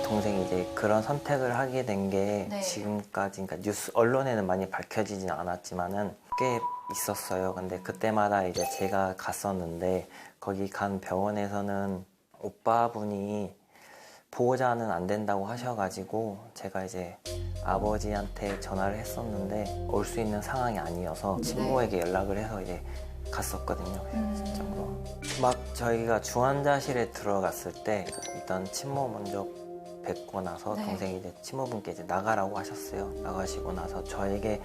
동생이 이제 그런 선택을 하게 된 게 네. 지금까지, 그러니까 뉴스 언론에는 많이 밝혀지진 않았지만은 꽤 있었어요. 근데 그때마다 이제 제가 갔었는데 거기 간 병원에서는 오빠분이 보호자는 안 된다고 하셔가지고 제가 이제 아버지한테 전화를 했었는데 올 수 있는 상황이 아니어서 친모에게 연락을 해서 이제 갔었거든요. 실제로. 막 저희가 중환자실에 들어갔을 때 일단 친모 먼저 뵙고 나서 네. 동생이 이제 친모분께 이제 나가라고 하셨어요. 나가시고 나서 저에게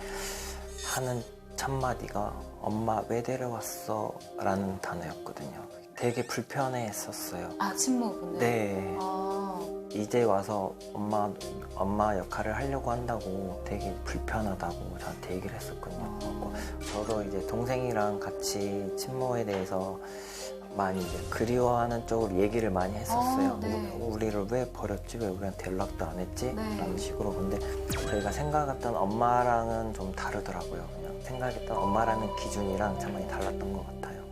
하는 첫 마디가 엄마 왜 데려왔어? 라는 단어였거든요. 되게 불편해했었어요. 아, 친모분을? 네. 아, 이제 와서 엄마 역할을 하려고 한다고 되게 불편하다고 저한테 얘기를 했었거든요. 그래서 저도 이제 동생이랑 같이 친모에 대해서 많이 이제 그리워하는 쪽으로 얘기를 많이 했었어요. 네. 우리를 왜 버렸지? 왜 우리한테 연락도 안 했지? 네. 라는 식으로. 근데 저희가 생각했던 엄마랑은 좀 다르더라고요. 그냥 생각했던 엄마라는 기준이랑 참 많이 달랐던 것 같아요.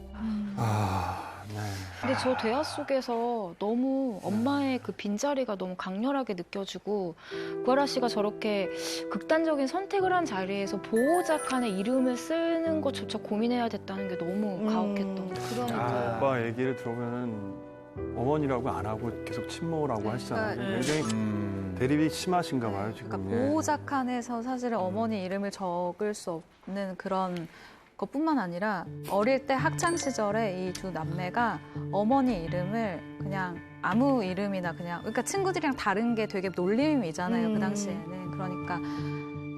네. 근데 저 대화 속에서 너무 엄마의 그 빈자리가 너무 강렬하게 느껴지고 구하라 씨가 저렇게 극단적인 선택을 한 자리에서 보호자 칸의 이름을 쓰는 것조차 고민해야 됐다는 게 너무 가혹했던 그러니까요. 아빠 얘기를 들어보면 어머니라고 안 하고 계속 친모라고 하시잖아요. 굉장히 대립이 심하신가 봐요, 지금. 그러니까 보호자 칸에서 사실은 어머니 이름을 적을 수 없는 그런 것뿐만 아니라 어릴 때 학창 시절에 이 두 남매가 어머니 이름을 그냥 아무 이름이나 그냥 그러니까 친구들이랑 다른 게 되게 놀림이잖아요. 그 당시에는. 그러니까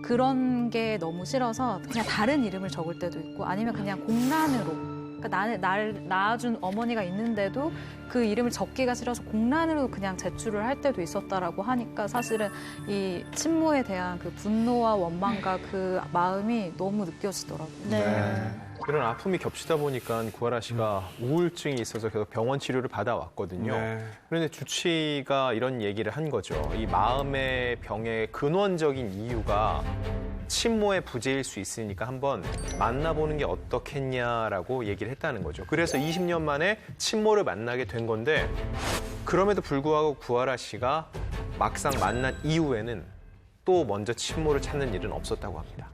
그런 게 너무 싫어서 그냥 다른 이름을 적을 때도 있고 아니면 그냥 공란으로 그러니까 날 낳아준 어머니가 있는데도 그 이름을 적기가 싫어서 공란으로 그냥 제출을 할 때도 있었다라고 하니까 사실은 이 친모에 대한 그 분노와 원망과 그 마음이 너무 느껴지더라고요. 네. 이런 아픔이 겹치다 보니까 구하라 씨가 우울증이 있어서 계속 병원 치료를 받아왔거든요. 네. 그런데 주치가 이런 얘기를 한 거죠. 이 마음의 병의 근원적인 이유가 친모의 부재일 수 있으니까 한번 만나보는 게 어떻겠냐라고 얘기를 했다는 거죠. 그래서 20년 만에 친모를 만나게 된 건데 그럼에도 불구하고 구하라 씨가 막상 만난 이후에는 또 먼저 친모를 찾는 일은 없었다고 합니다.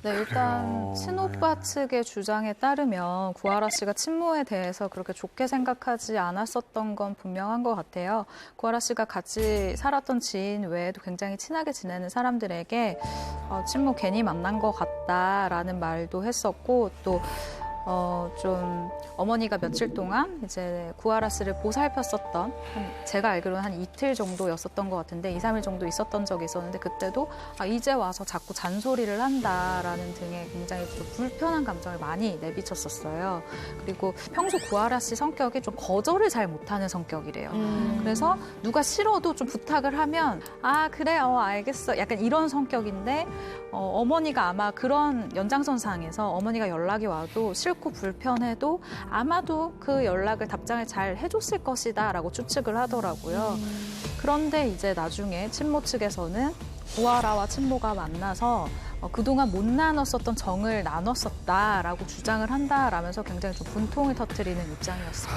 네, 일단 그래요. 친오빠 측의 주장에 따르면 구하라 씨가 친모에 대해서 그렇게 좋게 생각하지 않았었던 건 분명한 것 같아요. 구하라 씨가 같이 살았던 지인 외에도 굉장히 친하게 지내는 사람들에게 친모 괜히 만난 것 같다라는 말도 했었고 또 좀 어머니가 며칠 동안 이제 구하라 씨를 보살폈었던 제가 알기로는 한 이틀 정도였었던 것 같은데 2, 3일 정도 있었던 적이 있었는데 그때도 이제 와서 자꾸 잔소리를 한다라는 등의 굉장히 좀 불편한 감정을 많이 내비쳤었어요. 그리고 평소 구하라 씨 성격이 좀 거절을 잘 못하는 성격이래요. 그래서 누가 싫어도 좀 부탁을 하면 그래 알겠어 약간 이런 성격인데 어머니가 아마 그런 연장선상에서 어머니가 연락이 와도 싫고 불편해도 아마도 그 연락을 답장을 잘 해줬을 것이다 라고 추측을 하더라고요. 그런데 이제 나중에 친모 측에서는 구하라와 친모가 만나서 그동안 못 나눴었던 정을 나눴었다라고 주장을 한다라면서 굉장히 좀 분통을 터뜨리는 입장이었어요.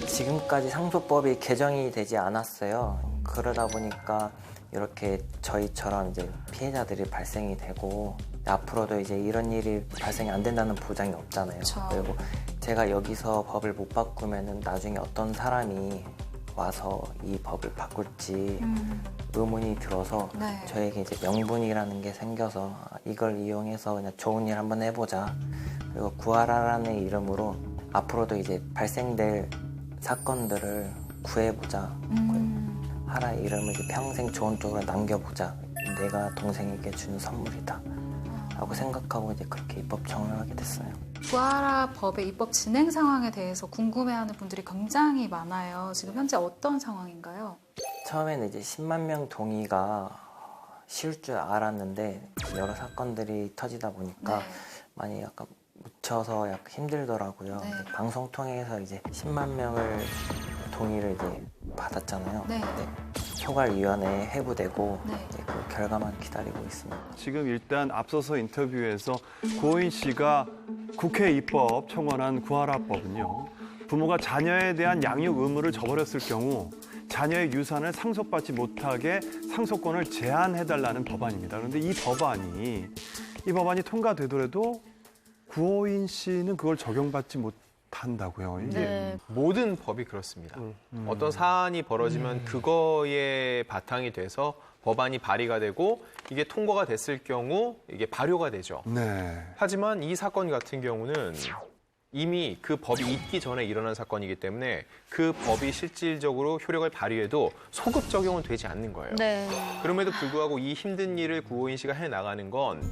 지금까지 상속법이 개정이 되지 않았어요. 그러다 보니까 이렇게 저희처럼 이제 피해자들이 발생이 되고 앞으로도 이제 이런 일이 발생이 안 된다는 보장이 없잖아요. 그리고 제가 여기서 법을 못 바꾸면은 나중에 어떤 사람이 와서 이 법을 바꿀지 의문이 들어서 네. 저에게 이제 명분이라는 게 생겨서 이걸 이용해서 그냥 좋은 일 한번 해보자. 그리고 구하라라는 이름으로 앞으로도 이제 발생될 사건들을 구해보자. 하라 이름을 이제 평생 좋은 쪽으로 남겨보자. 내가 동생에게 주는 선물이다. 라고 생각하고 이제 그렇게 입법 청원을 하게 됐어요. 구하라 법의 입법 진행 상황에 대해서 궁금해하는 분들이 굉장히 많아요. 지금 현재 어떤 상황인가요? 처음에는 이제 10만 명 동의가 쉬울 줄 알았는데 여러 사건들이 터지다 보니까 네. 많이 약간 묻혀서 약간 힘들더라고요. 네. 근데 방송 통해서 이제 10만 명을 동의를 이제 받았잖아요. 네. 초괄위원회에 회부되고 네. 이제 그 결과만 기다리고 있습니다. 지금 일단 앞서서 인터뷰에서 고인 씨가 국회 입법 청원안 구하라법은요. 부모가 자녀에 대한 양육 의무를 저버렸을 경우 자녀의 유산을 상속받지 못하게 상속권을 제한해달라는 법안입니다. 그런데 이 법안이 통과되더라도 구호인 씨는 그걸 적용받지 못한다고요. 이게 네. 모든 법이 그렇습니다. 어떤 사안이 벌어지면 그거에 바탕이 돼서 법안이 발의가 되고 이게 통과가 됐을 경우 이게 발효가 되죠. 네. 하지만 이 사건 같은 경우는 이미 그 법이 있기 전에 일어난 사건이기 때문에 그 법이 실질적으로 효력을 발휘해도 소급 적용은 되지 않는 거예요. 네. 그럼에도 불구하고 이 힘든 일을 구호인 씨가 해나가는 건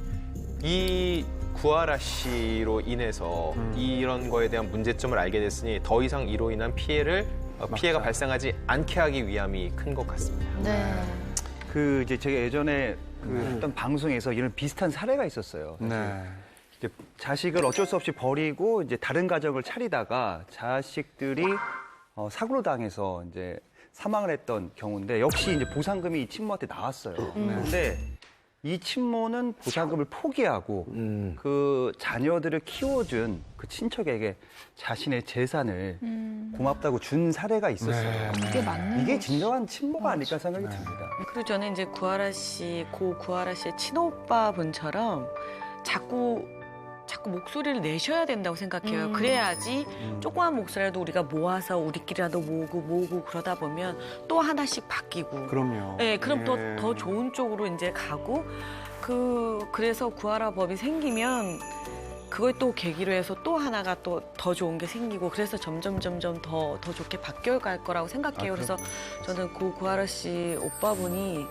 이 구하라 씨로 인해서 이런 거에 대한 문제점을 알게 됐으니 더 이상 이로 인한 피해가 발생하지 않게 하기 위함이 큰 것 같습니다. 네. 그 이제 제가 예전에 했던 방송에서 이런 비슷한 사례가 있었어요. 네. 이제 자식을 어쩔 수 없이 버리고 이제 다른 가정을 차리다가 자식들이 사고로 당해서 이제 사망을 했던 경우인데 역시 이제 보상금이 이 친모한테 나왔어요. 그런데 이 친모는 보상금을 포기하고 그 자녀들을 키워준 그 친척에게 자신의 재산을 고맙다고 준 사례가 있었어요. 그게 맞는 이게 거지. 진정한 친모가 아닐까 생각이 듭니다. 그리고 저는 이제 고 구하라 씨의 친오빠 분처럼 자꾸 목소리를 내셔야 된다고 생각해요. 그래야지 조그만 목소리라도 우리가 모아서 우리끼리라도 모으고 그러다 보면 또 하나씩 바뀌고. 그럼요. 네, 그럼 예. 더 좋은 쪽으로 이제 가고 그래서 구하라 법이 생기면 그걸 또 계기로 해서 또 하나가 또 더 좋은 게 생기고 그래서 점점 더 좋게 바뀌어 갈 거라고 생각해요. 그래서 저는 고 구하라 씨 오빠분이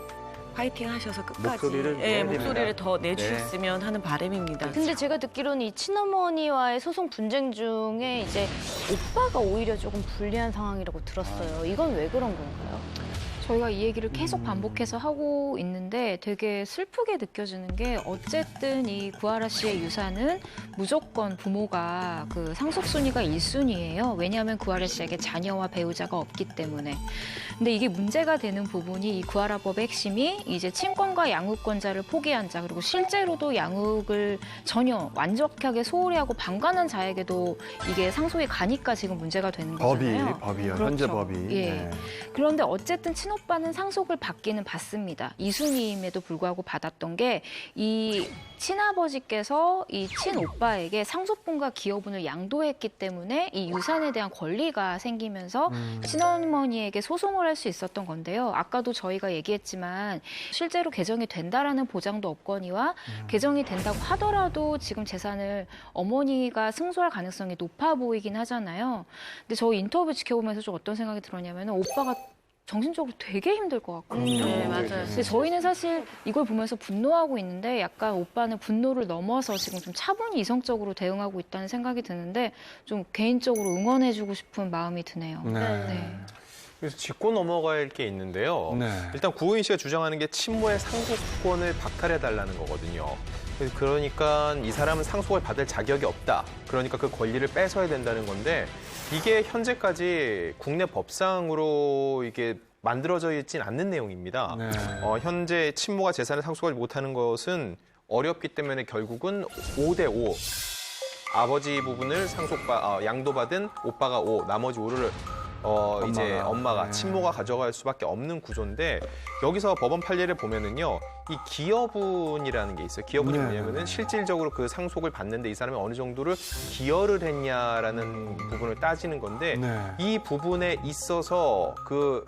파이팅 하셔서 끝까지 목소리를 내야 목소리를 됩니다. 더 내주셨으면 하는 바람입니다. 근데 제가 듣기로는 이 친어머니와의 소송 분쟁 중에 이제 오빠가 오히려 조금 불리한 상황이라고 들었어요. 이건 왜 그런 건가요? 저희가 이 얘기를 계속 반복해서 하고 있는데 되게 슬프게 느껴지는 게 어쨌든 이 구하라 씨의 유산은 무조건 부모가 그 상속순위가 1순위예요. 왜냐하면 구하라 씨에게 자녀와 배우자가 없기 때문에. 근데 이게 문제가 되는 부분이 이 구하라법의 핵심이 이제 친권과 양육권자를 포기한 자 그리고 실제로도 양육을 전혀 완벽하게 소홀히 하고 방관한 자에게도 이게 상속이 가니까 지금 문제가 되는 거잖아요. 법이요. 그렇죠. 현재 법이. 예. 네. 그런데 어쨌든 친오빠는 상속을 받기는 받습니다. 이순임에도 불구하고 받았던 게 이 친아버지께서 이 친오빠에게 상속분과 기여분을 양도했기 때문에 이 유산에 대한 권리가 생기면서 친어머니에게 소송을 할 수 있었던 건데요. 아까도 저희가 얘기했지만 실제로 개정이 된다라는 보장도 없거니와 개정이 된다고 하더라도 지금 재산을 어머니가 승소할 가능성이 높아 보이긴 하잖아요. 근데 저 인터뷰 지켜보면서 좀 어떤 생각이 들었냐면 오빠가 정신적으로 되게 힘들 것 같거든요. 네, 맞아요. 근데 저희는 사실 이걸 보면서 분노하고 있는데 약간 오빠는 분노를 넘어서 지금 좀 차분히 이성적으로 대응하고 있다는 생각이 드는데 좀 개인적으로 응원해주고 싶은 마음이 드네요. 네. 그래서 짚고 넘어갈 게 있는데요. 네. 일단 구호인 씨가 주장하는 게 친모의 상속권을 박탈해달라는 거거든요. 그러니까 이 사람은 상속을 받을 자격이 없다. 그러니까 그 권리를 뺏어야 된다는 건데 이게 현재까지 국내 법상으로 이게 만들어져 있진 않는 내용입니다. 네. 현재 친모가 재산을 상속하지 못하는 것은 어렵기 때문에 결국은 5대5. 아버지 부분을 양도받은 오빠가 5, 나머지 5를 이제 엄마가 네. 친모가 가져갈 수밖에 없는 구조인데 여기서 법원 판례를 보면은요 이 기여분이라는 게 있어요. 기여분이 네. 뭐냐면은 실질적으로 그 상속을 받는데 이 사람이 어느 정도를 기여를 했냐라는 부분을 따지는 건데 네. 이 부분에 있어서 그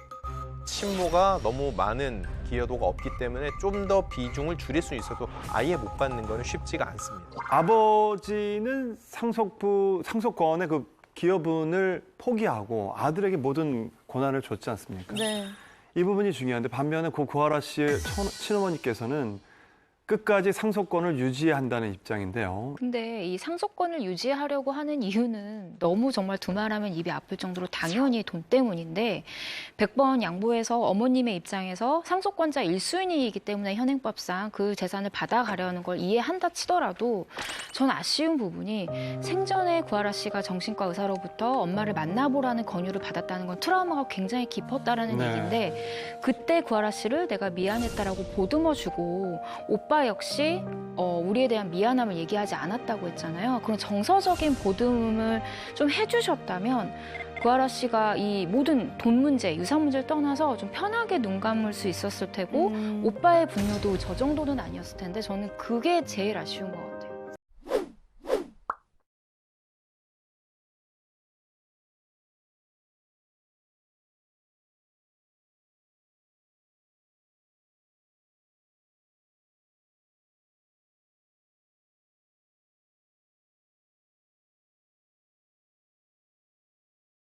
친모가 너무 많은 기여도가 없기 때문에 좀 더 비중을 줄일 수 있어도 아예 못 받는 거는 쉽지가 않습니다. 아버지는 상속권의 그 기여분을 포기하고 아들에게 모든 권한을 줬지 않습니까? 네. 이 부분이 중요한데 반면에 고 구하라 씨의 친어머니께서는 끝까지 상속권을 유지한다는 입장인데요. 근데 이 상속권을 유지하려고 하는 이유는 너무 정말 두말하면 입이 아플 정도로 당연히 돈 때문인데 100번 양보해서 어머님의 입장에서 상속권자 1순위이기 때문에 현행법상 그 재산을 받아가려는 걸 이해한다 치더라도 전 아쉬운 부분이 생전에 구하라 씨가 정신과 의사로부터 엄마를 만나보라는 권유를 받았다는 건 트라우마가 굉장히 깊었다라는 네. 얘기인데 그때 구하라 씨를 내가 미안했다라고 보듬어주고 오빠 오빠 역시 우리에 대한 미안함을 얘기하지 않았다고 했잖아요. 그런 정서적인 보듬음을 좀 해주셨다면 구하라 씨가 이 모든 돈 문제, 유산 문제를 떠나서 좀 편하게 눈 감을 수 있었을 테고 오빠의 분노도 저 정도는 아니었을 텐데 저는 그게 제일 아쉬운 것 같아요.